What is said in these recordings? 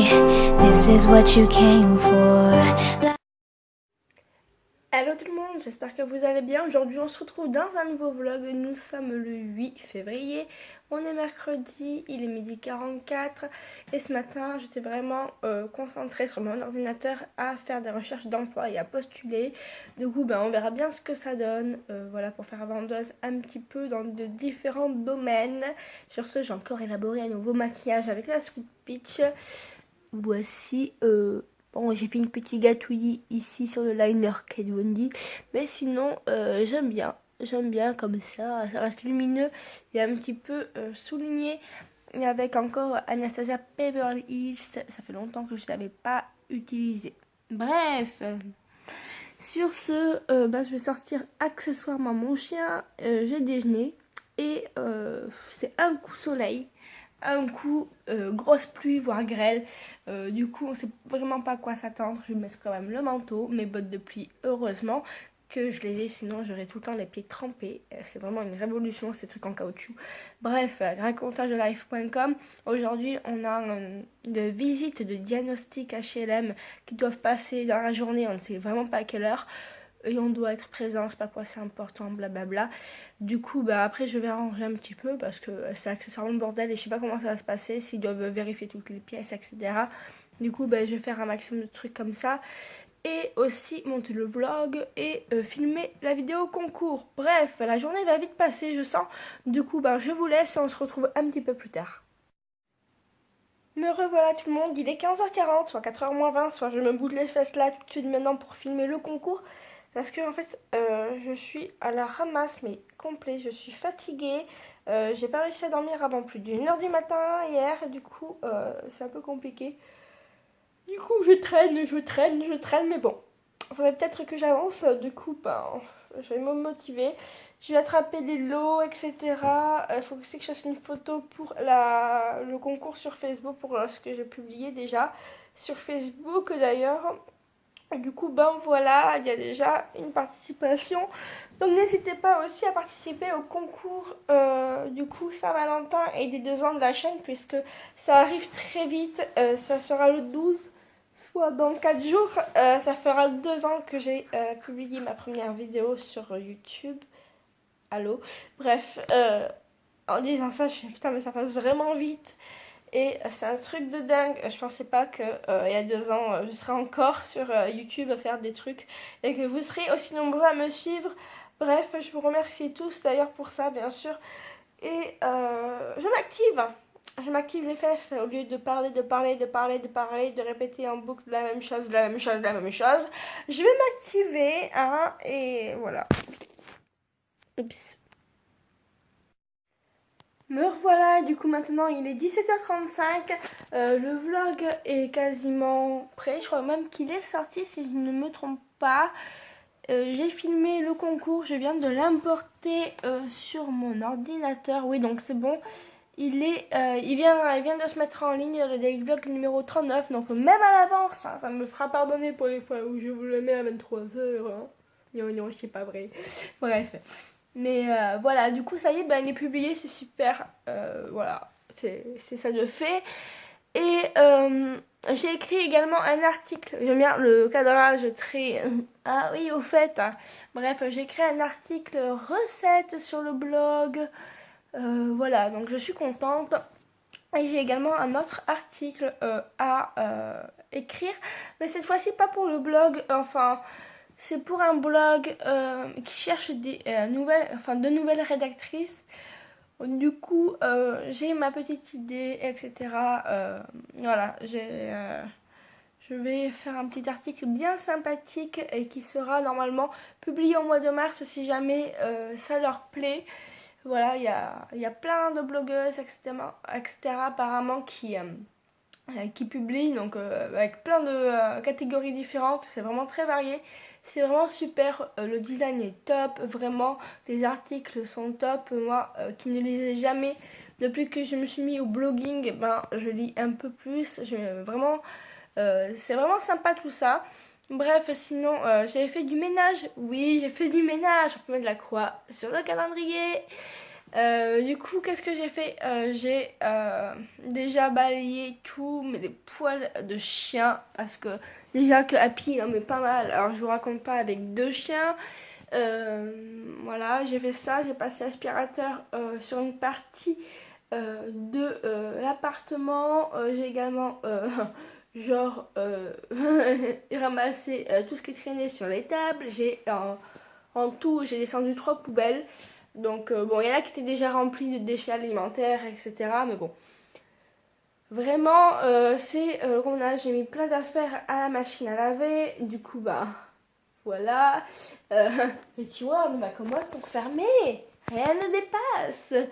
this is what you came for. Hello tout le monde, j'espère que vous allez bien. Aujourd'hui on se retrouve dans un nouveau vlog. Nous sommes le 8 février, on est mercredi, il est midi 44 et ce matin j'étais vraiment concentrée sur mon ordinateur à faire des recherches d'emploi et à postuler. Du coup on verra bien ce que ça donne, voilà, pour faire vendeuse un petit peu dans de différents domaines. Sur ce, j'ai encore élaboré un nouveau maquillage avec la Sweet Peach. Voici bon, j'ai fait une petite gâtouille ici sur le liner Kat Von D, mais sinon j'aime bien comme ça reste lumineux et un petit peu souligné. Et avec encore Anastasia Beverly Hills, ça fait longtemps que je ne l'avais pas utilisé. Bref, sur ce, je vais sortir accessoirement mon chien, j'ai déjeuné et c'est un coup soleil. Un coup grosse pluie voire grêle, du coup on sait vraiment pas à quoi s'attendre. Je vais mettre quand même le manteau, mes bottes de pluie, heureusement que je les ai, sinon j'aurais tout le temps les pieds trempés. C'est vraiment une révolution ces trucs en caoutchouc. Bref, racontageelife.com. Aujourd'hui on a de visites de diagnostic HLM qui doivent passer dans la journée, on ne sait vraiment pas à quelle heure. Et on doit être présent, je sais pas quoi, c'est important, blablabla. Du coup, après, je vais arranger un petit peu parce que c'est accessoirement le bordel et je sais pas comment ça va se passer, s'ils doivent vérifier toutes les pièces, etc. Du coup, je vais faire un maximum de trucs comme ça. Et aussi monter le vlog et filmer la vidéo concours. Bref, la journée va vite passer, je sens. Du coup, je vous laisse et on se retrouve un petit peu plus tard. Me revoilà tout le monde, il est 15h40, soit 4h moins 20, soit je me boule les fesses là tout de suite maintenant pour filmer le concours. Parce que en fait, je suis à la ramasse, mais complet, je suis fatiguée. J'ai pas réussi à dormir avant plus d'1h du matin hier, et du coup, c'est un peu compliqué. Du coup, je traîne, mais bon. Il faudrait peut-être que j'avance, du coup, je vais me motiver. Je vais attraper les lots, etc. Il faut aussi que je fasse une photo pour le concours sur Facebook, pour ce que j'ai publié déjà sur Facebook d'ailleurs. Du coup, voilà, il y a déjà une participation. Donc n'hésitez pas aussi à participer au concours du coup Saint-Valentin et des 2 ans de la chaîne, puisque ça arrive très vite. Ça sera le 12, soit dans 4 jours. Ça fera 2 ans que j'ai publié ma première vidéo sur YouTube. Allô. Bref, en disant ça, je me dis putain, mais ça passe vraiment vite. Et c'est un truc de dingue. Je pensais pas que il y a 2 ans, je serais encore sur YouTube à faire des trucs et que vous serez aussi nombreux à me suivre. Bref, je vous remercie tous d'ailleurs pour ça, bien sûr. Et je m'active. Je m'active les fesses au lieu de parler, de répéter en boucle la même chose. Je vais m'activer, hein, et voilà. Oups. Me revoilà, du coup maintenant il est 17h35, le vlog est quasiment prêt, je crois même qu'il est sorti si je ne me trompe pas. J'ai filmé le concours, je viens de l'importer sur mon ordinateur, oui donc c'est bon. Il vient de se mettre en ligne, le daily vlog numéro 39, donc même à l'avance, hein, ça me fera pardonner pour les fois où je vous le mets à 23h. Hein. Non, c'est pas vrai. Bref. Mais voilà, du coup, ça y est, il est publié, c'est super. Voilà, c'est ça de fait. Et j'ai écrit également un article. J'aime bien le cadrage très... Ah oui, au fait. Hein. Bref, j'ai écrit un article recette sur le blog. Voilà, donc je suis contente. Et j'ai également un autre article à écrire. Mais cette fois-ci, pas pour le blog. Enfin... C'est pour un blog qui cherche de nouvelles rédactrices. Du coup, j'ai ma petite idée, etc. Voilà, je vais faire un petit article bien sympathique et qui sera normalement publié au mois de mars si jamais ça leur plaît. Voilà, il y a plein de blogueuses, etc. apparemment qui publient, donc avec plein de catégories différentes. C'est vraiment très varié. C'est vraiment super, le design est top, vraiment, les articles sont top. Moi qui ne lisais jamais, depuis que je me suis mis au blogging, je lis un peu plus. C'est vraiment sympa tout ça. Bref, sinon, j'avais fait du ménage. Oui, j'ai fait du ménage, on peut mettre de la croix sur le calendrier. Du coup, qu'est-ce que j'ai fait? J'ai déjà balayé tous mes poils de chien parce que déjà que Happy il en met pas mal. Alors je vous raconte pas avec 2 chiens. Voilà, j'ai fait ça. J'ai passé l'aspirateur sur une partie de l'appartement. J'ai également genre ramassé tout ce qui traînait sur les tables. En tout, j'ai descendu 3 poubelles. Donc, bon, il y en a qui étaient déjà remplis de déchets alimentaires, etc. Mais bon, vraiment, c'est le rondage. J'ai mis plein d'affaires à la machine à laver. Du coup, bah, voilà. Les tiroirs de ma commode sont fermés. Rien ne dépasse.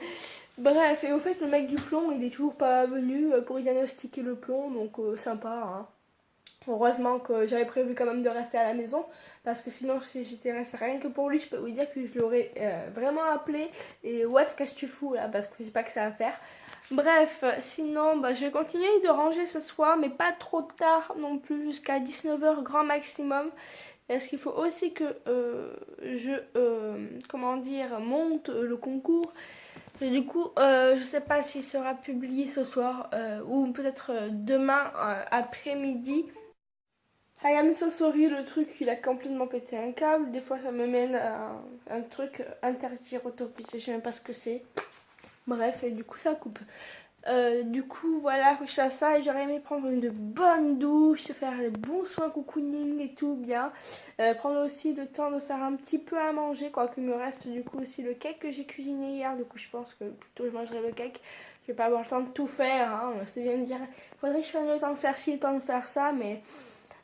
Bref, et au fait, le mec du plomb, il est toujours pas venu pour diagnostiquer le plomb. Donc, sympa, hein. Heureusement que j'avais prévu quand même de rester à la maison parce que sinon si j'étais restée rien que pour lui je peux vous dire que je l'aurais vraiment appelé et what qu'est-ce que tu fous là parce que j'ai pas que ça à faire. Bref, sinon bah, je vais continuer de ranger ce soir mais pas trop tard non plus jusqu'à 19h grand maximum parce qu'il faut aussi que comment dire monte le concours. Et du coup, je sais pas s'il sera publié ce soir ou peut-être demain après-midi. I am so sorry, le truc il a complètement pété un câble. Des fois ça me mène à un truc interdire autopsie, je sais même pas ce que c'est. Bref, et du coup ça coupe. Du coup voilà, faut que je fasse ça et j'aurais aimé prendre une bonne douche, faire des bons soins cocooning et tout bien. Prendre aussi le temps de faire un petit peu à manger, quoi qu'il me reste du coup aussi le cake que j'ai cuisiné hier. Du coup je pense que plutôt je mangerai le cake. Je vais pas avoir le temps de tout faire, hein. C'est bien de dire, faudrait que je prenne le temps de faire ci, le temps de faire ça, mais...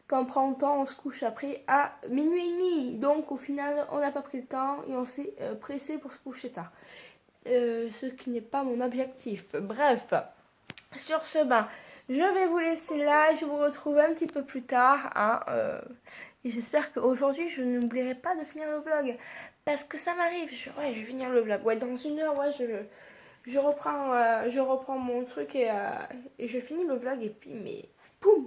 Quand on prend le temps, on se couche après à minuit et demi. Donc au final, on n'a pas pris le temps et on s'est pressé pour se coucher tard. Ce qui n'est pas mon objectif. Bref, sur ce, ben, je vais vous laisser là. Je vous retrouve un petit peu plus tard. Hein, et j'espère qu'aujourd'hui, je n'oublierai pas de finir le vlog. Parce que ça m'arrive. Ouais, je vais finir le vlog. Ouais, dans 1 heure, ouais, je reprends mon truc et je finis le vlog. Et puis, mais, boum!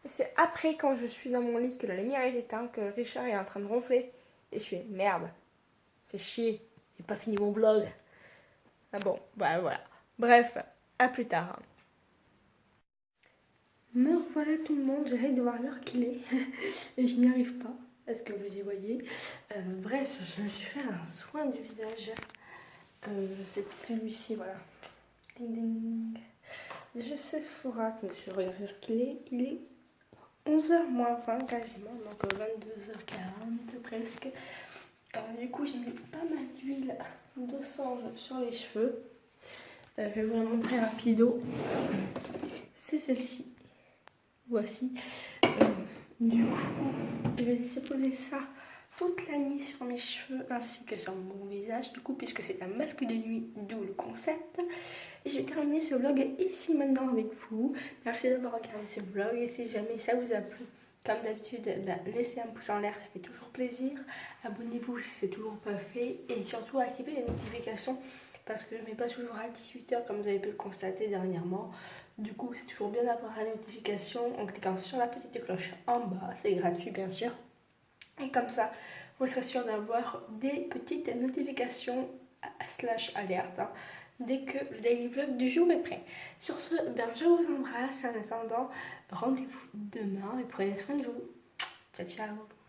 C'est après, quand je suis dans mon lit, que la lumière est éteinte, que Richard est en train de ronfler. Et je fais merde, fais chier, j'ai pas fini mon vlog. Ah bon, bah voilà. Bref, à plus tard. Me revoilà tout le monde, j'essaye de voir l'heure qu'il est. Et je n'y arrive pas. Est-ce que vous y voyez? Bref, je me suis fait un soin du visage. C'était celui-ci, voilà. Ding ding. Je sais, Sephora, je regarde l'heure qu'il est. Il est 11h moins 20 quasiment, donc 22h40 presque. Du coup j'ai mis pas mal d'huile de sange sur les cheveux. Je vais vous la montrer rapido. C'est celle-ci. Voici. Du coup je vais laisser poser ça toute la nuit sur mes cheveux ainsi que sur mon visage du coup puisque c'est un masque de nuit, d'où le concept. Et je vais terminer ce vlog ici maintenant avec vous. Merci d'avoir regardé ce vlog et si jamais ça vous a plu, comme d'habitude, ben, laissez un pouce en l'air, ça fait toujours plaisir. Abonnez-vous si c'est toujours pas fait et surtout activez les notifications parce que je ne mets pas toujours à 18h comme vous avez pu le constater dernièrement. Du coup, c'est toujours bien d'avoir la notification en cliquant sur la petite cloche en bas, c'est gratuit bien sûr. Et comme ça, vous serez sûr d'avoir des petites notifications / alerte hein, dès que le daily vlog du jour est prêt. Sur ce, ben, je vous embrasse. En attendant, rendez-vous demain et prenez soin de vous. Ciao, ciao.